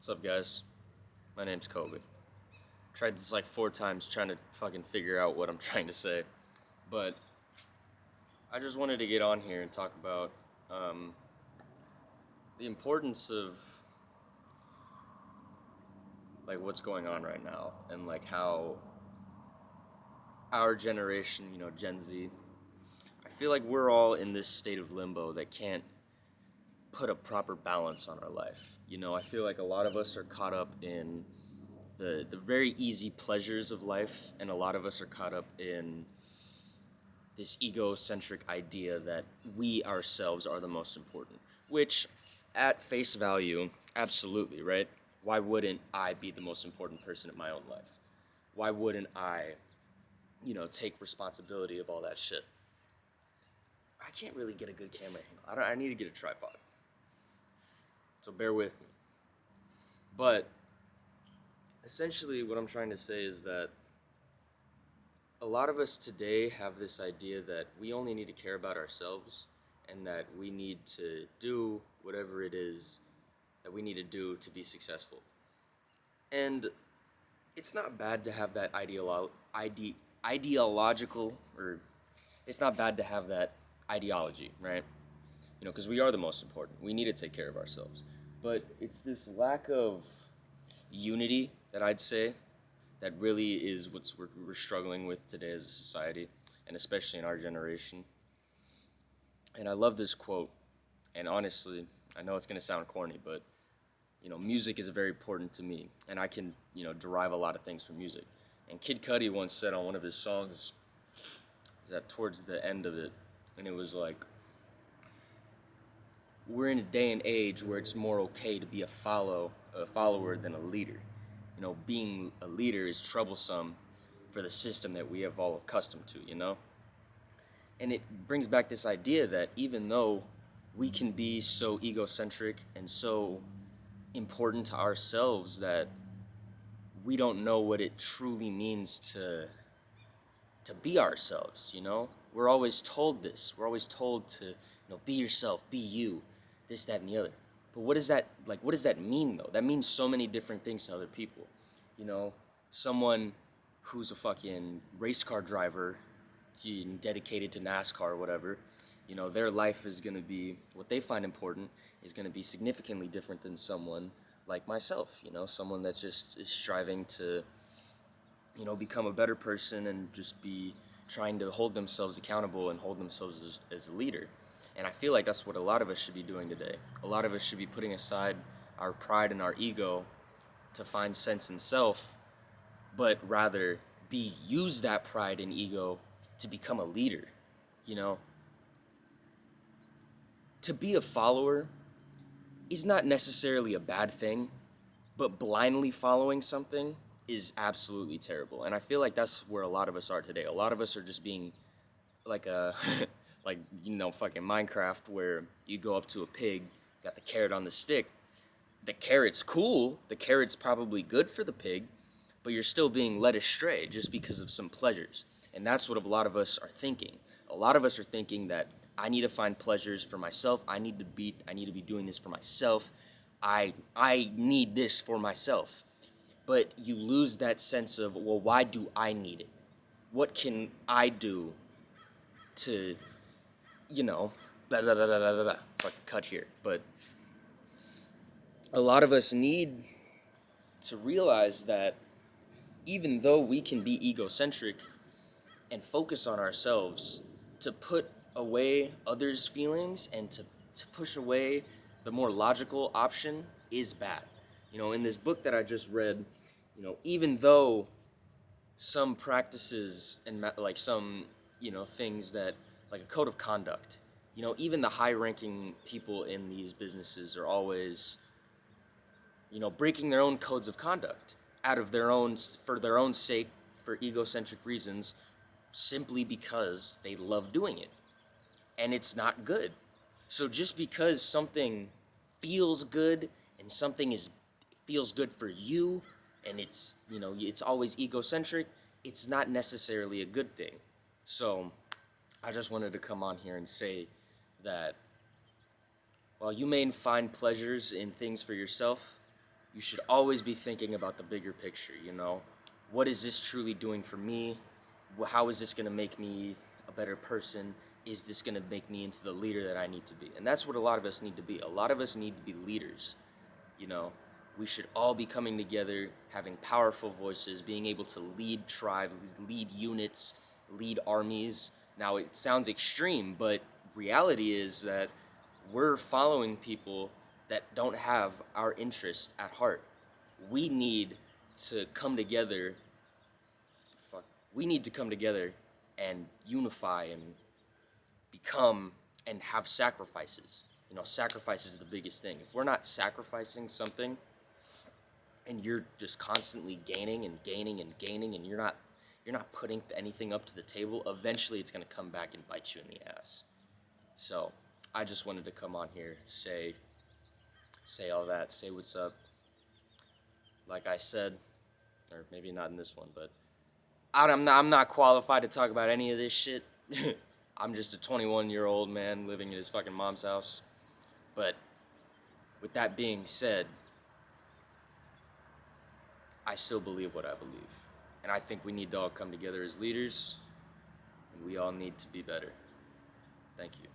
What's up, guys? My name's Kobe. Tried this like 4 times trying to fucking figure out what I'm trying to say, but I just wanted to get on here and talk about um, the importance of like what's going on right now and like how our generation, Gen Z, I feel like we're all in this state of limbo that can't put a proper balance on our life. I feel like a lot of us are caught up in the very easy pleasures of life, and a lot of us are caught up in this egocentric idea that we ourselves are the most important, which at face value, absolutely, right? Why wouldn't I be the most important person in my own life? Why wouldn't I, take responsibility of all that shit? I can't really get a good camera angle. I need to get a tripod. So bear with me. But essentially, what I'm trying to say is that a lot of us today have this idea that we only need to care about ourselves and that we need to do whatever it is that we need to do to be successful. And it's not bad to have that ideological, or it's not bad to have that ideology, right? Because we are the most important. We need to take care of ourselves. But it's this lack of unity that I'd say that really is what we're struggling with today as a society, and especially in our generation. And I love this quote, and honestly, I know it's going to sound corny, but music is very important to me, and I can, derive a lot of things from music. And Kid Cudi once said on one of his songs, that towards the end of it, and it was like, we're in a day and age where it's more okay to be a follower than a leader. Being a leader is troublesome for the system that we have all accustomed to. And it brings back this idea that even though we can be so egocentric and so important to ourselves that we don't know what it truly means to be ourselves. We're always told this. We're always told to, be yourself, be you, this, that, and the other. But what does that mean though? That means so many different things to other people. Someone who's a fucking race car driver, dedicated to NASCAR or whatever, their life is going to be, what they find important is going to be significantly different than someone like myself, someone that just is striving to, become a better person and just be trying to hold themselves accountable and hold themselves as a leader. And I feel like that's what a lot of us should be doing today. A lot of us should be putting aside our pride and our ego to find sense in self, but rather use that pride and ego to become a leader. You know, to be a follower is not necessarily a bad thing, but blindly following something is absolutely terrible. And I feel like that's where a lot of us are today. A lot of us are just being like a like fucking Minecraft, where you go up to a pig, got the carrot on the stick. The carrot's cool, the carrot's probably good for the pig, but you're still being led astray just because of some pleasures. And that's what a lot of us are thinking. A lot of us are thinking that I need to find pleasures for myself. I need to be doing this for myself. I need this for myself. But you lose that sense of, well, why do I need it? What can I do to, blah blah blah blah blah blah. Fucking cut here. But a lot of us need to realize that even though we can be egocentric and focus on ourselves, to put away others' feelings and to push away the more logical option is bad. In this book that I just read, even though some practices and like some, things that, like a code of conduct, even the high ranking people in these businesses are always, breaking their own codes of conduct out of for their own sake, for egocentric reasons, simply because they love doing it. And it's not good. So just because something feels good and something feels good for you, and it's always egocentric, it's not necessarily a good thing. So I just wanted to come on here and say that while you may find pleasures in things for yourself, you should always be thinking about the bigger picture, you know? What is this truly doing for me? How is this going to make me a better person? Is this going to make me into the leader that I need to be? And that's what a lot of us need to be. A lot of us need to be leaders, you know? We should all be coming together, having powerful voices, being able to lead tribes, lead units, lead armies. Now, it sounds extreme, but reality is that we're following people that don't have our interest at heart. We need to come together. Fuck. We need to come together and unify and become and have sacrifices. You know, sacrifice is the biggest thing. If we're not sacrificing something, and you're just constantly gaining and gaining and gaining, and you're not putting anything up to the table, eventually it's going to come back and bite you in the ass. So I just wanted to come on here, say all that, say what's up. Like I said, or maybe not in this one, but I'm not qualified to talk about any of this shit. I'm just a 21-year-old man living in his fucking mom's house. But with that being said, I still believe what I believe. And I think we need to all come together as leaders, and we all need to be better. Thank you.